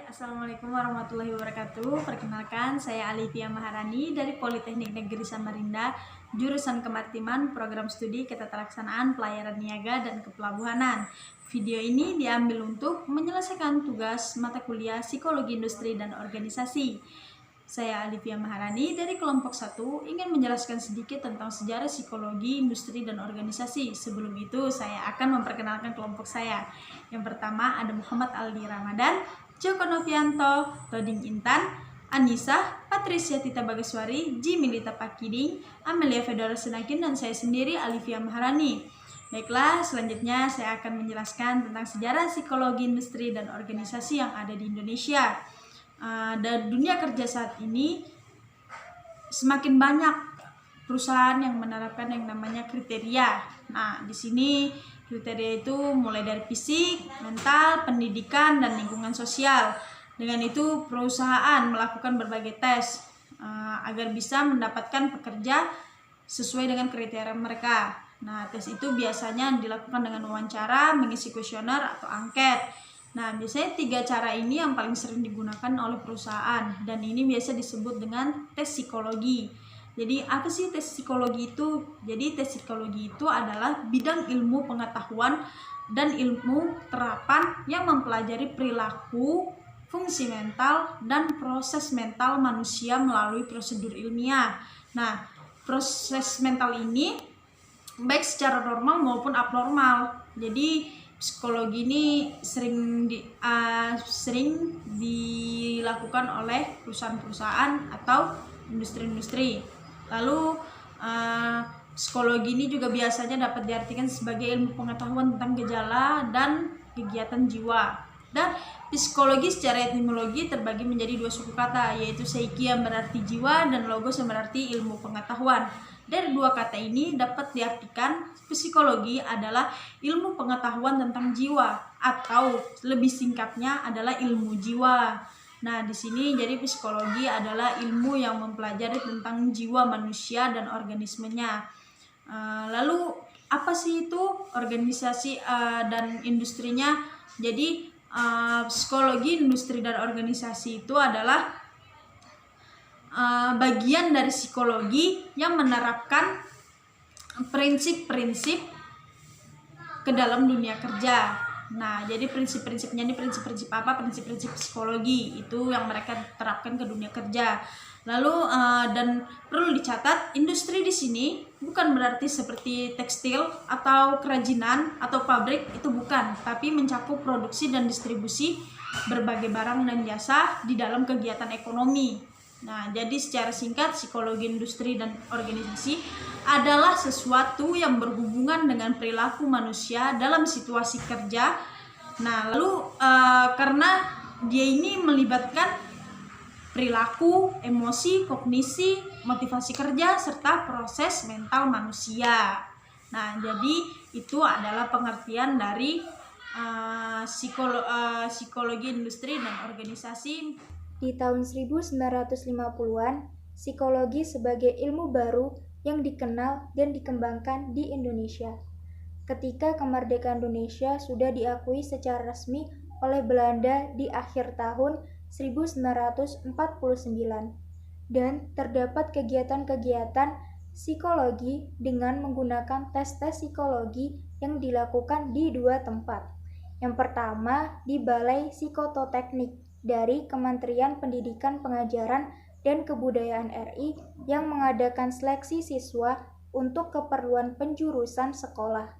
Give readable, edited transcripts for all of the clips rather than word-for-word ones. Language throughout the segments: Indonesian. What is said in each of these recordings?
Assalamualaikum warahmatullahi wabarakatuh. Perkenalkan, saya Alivia Maharani dari Politeknik Negeri Samarinda, jurusan Kemaritiman, program studi Ketetarlaksanaan Pelayaran Niaga dan Kepelabuhanan. Video ini diambil untuk menyelesaikan tugas mata kuliah Psikologi Industri dan Organisasi. Saya Alivia Maharani dari kelompok 1 ingin menjelaskan sedikit tentang sejarah psikologi, industri, dan organisasi. Sebelum itu, saya akan memperkenalkan kelompok saya. Yang pertama ada Muhammad Aldi Ramadan, Joko Novianto, Toding Intan, Anissa, Patricia Tita Bagaswari, Jimilita Pakiding, Amelia Fedora Senakin, dan saya sendiri Alivia Maharani. Baiklah, selanjutnya saya akan menjelaskan tentang sejarah psikologi, industri, dan organisasi yang ada di Indonesia. Dan dunia kerja saat ini semakin banyak perusahaan yang menerapkan yang namanya kriteria. Nah, di sini kriteria itu mulai dari fisik, mental, pendidikan, dan lingkungan sosial. Dengan itu perusahaan melakukan berbagai tes agar bisa mendapatkan pekerja sesuai dengan kriteria mereka. Nah, tes itu biasanya dilakukan dengan wawancara, mengisi kuesioner, atau angket. Nah, biasanya 3 cara ini yang paling sering digunakan oleh perusahaan, dan ini biasa disebut dengan tes psikologi. Jadi, apa sih tes psikologi itu? Jadi, tes psikologi itu adalah bidang ilmu pengetahuan dan ilmu terapan yang mempelajari perilaku, fungsi mental, dan proses mental manusia melalui prosedur ilmiah. Nah, proses mental ini baik secara normal maupun abnormal. Jadi, psikologi ini sering dilakukan oleh perusahaan-perusahaan atau industri-industri. Lalu psikologi ini juga biasanya dapat diartikan sebagai ilmu pengetahuan tentang gejala dan kegiatan jiwa. Dan psikologi secara etimologi terbagi menjadi 2 suku kata, yaitu psyche yang berarti jiwa dan logos yang berarti ilmu pengetahuan. Dari 2 kata ini dapat diartikan psikologi adalah ilmu pengetahuan tentang jiwa, atau lebih singkatnya adalah ilmu jiwa. Nah, di sini jadi psikologi adalah ilmu yang mempelajari tentang jiwa manusia dan organismenya. Lalu apa sih itu organisasi dan industrinya? Jadi psikologi, industri, dan organisasi itu adalah bagian dari psikologi yang menerapkan prinsip-prinsip ke dalam dunia kerja. Nah, jadi prinsip-prinsipnya ini prinsip-prinsip apa? Prinsip-prinsip psikologi itu yang mereka terapkan ke dunia kerja. Lalu dan perlu dicatat, industri di sini bukan berarti seperti tekstil atau kerajinan atau pabrik, itu bukan, tapi mencakup produksi dan distribusi berbagai barang dan jasa di dalam kegiatan ekonomi. Nah, jadi secara singkat, psikologi industri dan organisasi adalah sesuatu yang berhubungan dengan perilaku manusia dalam situasi kerja. Nah, lalu karena dia ini melibatkan perilaku, emosi, kognisi, motivasi kerja, serta proses mental manusia. Nah, jadi itu adalah pengertian dari psikologi industri dan organisasi. Di tahun 1950-an, psikologi sebagai ilmu baru yang dikenal dan dikembangkan di Indonesia. Ketika kemerdekaan Indonesia sudah diakui secara resmi oleh Belanda di akhir tahun 1949, dan terdapat kegiatan-kegiatan psikologi dengan menggunakan tes-tes psikologi yang dilakukan di 2 tempat. Yang pertama di Balai Psikototeknik dari Kementerian Pendidikan Pengajaran dan Kebudayaan RI yang mengadakan seleksi siswa untuk keperluan penjurusan sekolah.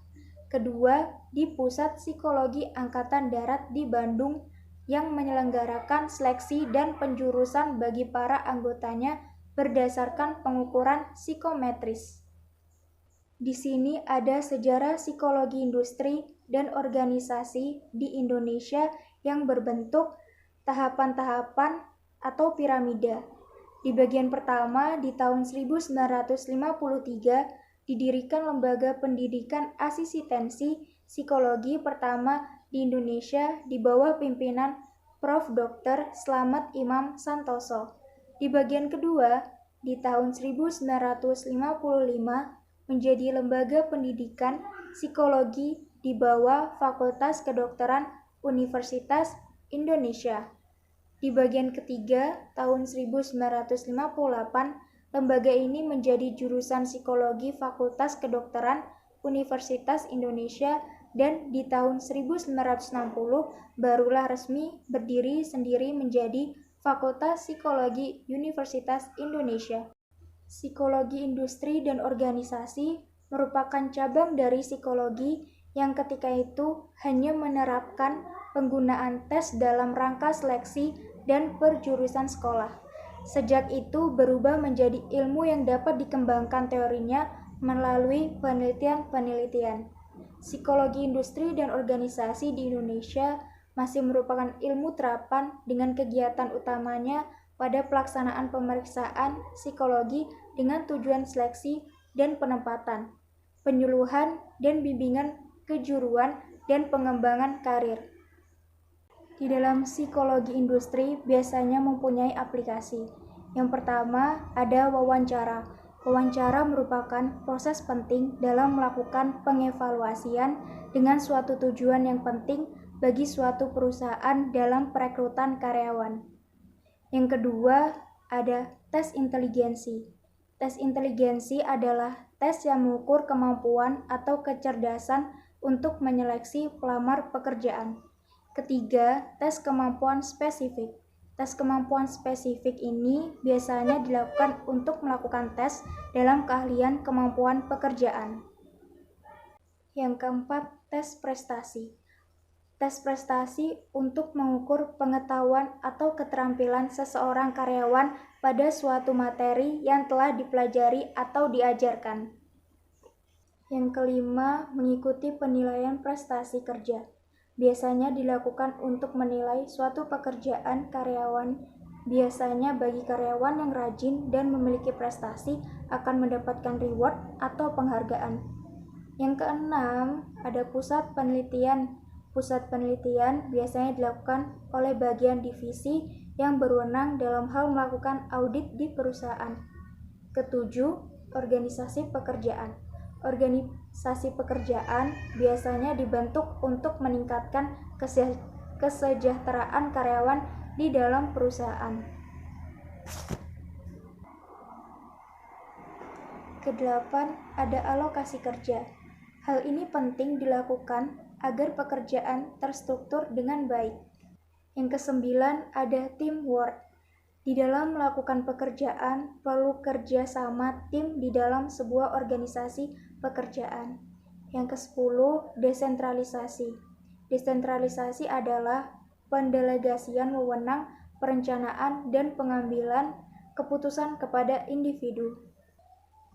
Kedua, di Pusat Psikologi Angkatan Darat di Bandung yang menyelenggarakan seleksi dan penjurusan bagi para anggotanya berdasarkan pengukuran psikometris. Di sini ada sejarah psikologi industri dan organisasi di Indonesia yang berbentuk tahapan-tahapan atau piramida. Di bagian pertama, di tahun 1953, didirikan Lembaga Pendidikan Asistensi Psikologi pertama di Indonesia di bawah pimpinan Prof. Dr. Slamet Imam Santoso. Di bagian kedua, di tahun 1955, menjadi Lembaga Pendidikan Psikologi di bawah Fakultas Kedokteran Universitas Indonesia. Di bagian ketiga, tahun 1958, lembaga ini menjadi jurusan psikologi Fakultas Kedokteran Universitas Indonesia dan di tahun 1960 barulah resmi berdiri sendiri menjadi Fakultas Psikologi Universitas Indonesia. Psikologi industri dan organisasi merupakan cabang dari psikologi yang ketika itu hanya menerapkan penggunaan tes dalam rangka seleksi dan perjurusan sekolah. Sejak itu berubah menjadi ilmu yang dapat dikembangkan teorinya melalui penelitian-penelitian. Psikologi industri dan organisasi di Indonesia masih merupakan ilmu terapan dengan kegiatan utamanya pada pelaksanaan pemeriksaan psikologi dengan tujuan seleksi dan penempatan, penyuluhan dan bimbingan kejuruan dan pengembangan karir. Di dalam psikologi industri biasanya mempunyai aplikasi. Yang pertama ada wawancara. Wawancara merupakan proses penting dalam melakukan pengevaluasian dengan suatu tujuan yang penting bagi suatu perusahaan dalam perekrutan karyawan. Yang kedua ada tes inteligensi. Tes inteligensi adalah tes yang mengukur kemampuan atau kecerdasan untuk menyeleksi pelamar pekerjaan. Ketiga, tes kemampuan spesifik. Tes kemampuan spesifik ini biasanya dilakukan untuk melakukan tes dalam keahlian kemampuan pekerjaan. Yang keempat, tes prestasi. Tes prestasi untuk mengukur pengetahuan atau keterampilan seseorang karyawan pada suatu materi yang telah dipelajari atau diajarkan. Yang kelima, mengikuti penilaian prestasi kerja. Biasanya dilakukan untuk menilai suatu pekerjaan karyawan. Biasanya bagi karyawan yang rajin dan memiliki prestasi akan mendapatkan reward atau penghargaan. Yang keenam, ada pusat penelitian. Pusat penelitian biasanya dilakukan oleh bagian divisi yang berwenang dalam hal melakukan audit di perusahaan. Ketujuh, organisasi pekerjaan. Organisasi pekerjaan biasanya dibentuk untuk meningkatkan kesejahteraan karyawan di dalam perusahaan. Kedelapan, ada alokasi kerja. Hal ini penting dilakukan agar pekerjaan terstruktur dengan baik. Yang kesembilan, ada teamwork. Di dalam melakukan pekerjaan, perlu kerja sama tim di dalam sebuah organisasi pekerjaan. Yang ke-10, desentralisasi. Desentralisasi adalah pendelegasian wewenang, perencanaan, dan pengambilan keputusan kepada individu.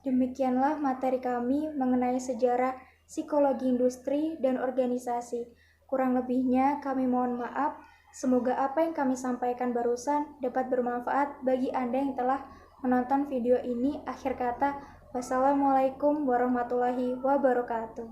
Demikianlah materi kami mengenai sejarah psikologi industri dan organisasi. Kurang lebihnya kami mohon maaf. Semoga apa yang kami sampaikan barusan dapat bermanfaat bagi Anda yang telah menonton video ini. Akhir kata, wassalamualaikum warahmatullahi wabarakatuh.